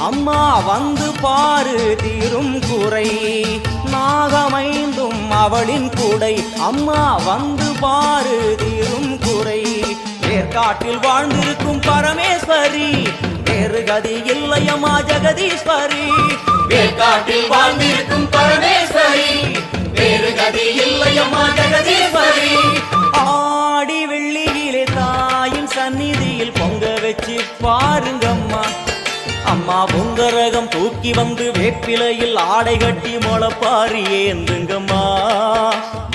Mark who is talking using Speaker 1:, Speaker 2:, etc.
Speaker 1: அம்மா வந்து பாரு தீரும் குறை, நாகமைந்தும் அவளின் கூடை. அம்மா வந்து பாரு தீரும் குறை, வேர்காட்டில் வாழ்ந்திருக்கும் பரமேஸ்வரி, வேறு கதி இல்லையம்மா ஜெகதீஸ்வரி. வேர்காட்டில் வாழ்ந்திருக்கும் பரமேஸ்வரி, வேறு கதி இல்லையம்மா ஜெகதீஸ்வரி. ஆடி வெள்ளியிலே தாயின் சந்நிதியில் பொங்க வச்சு பாருங்கம்மா. அம்மா பொங்கரகம் தூக்கி வந்து வேப்பிலையில் ஆடை கட்டி முளப்பாரி ஏந்துங்கம்மா.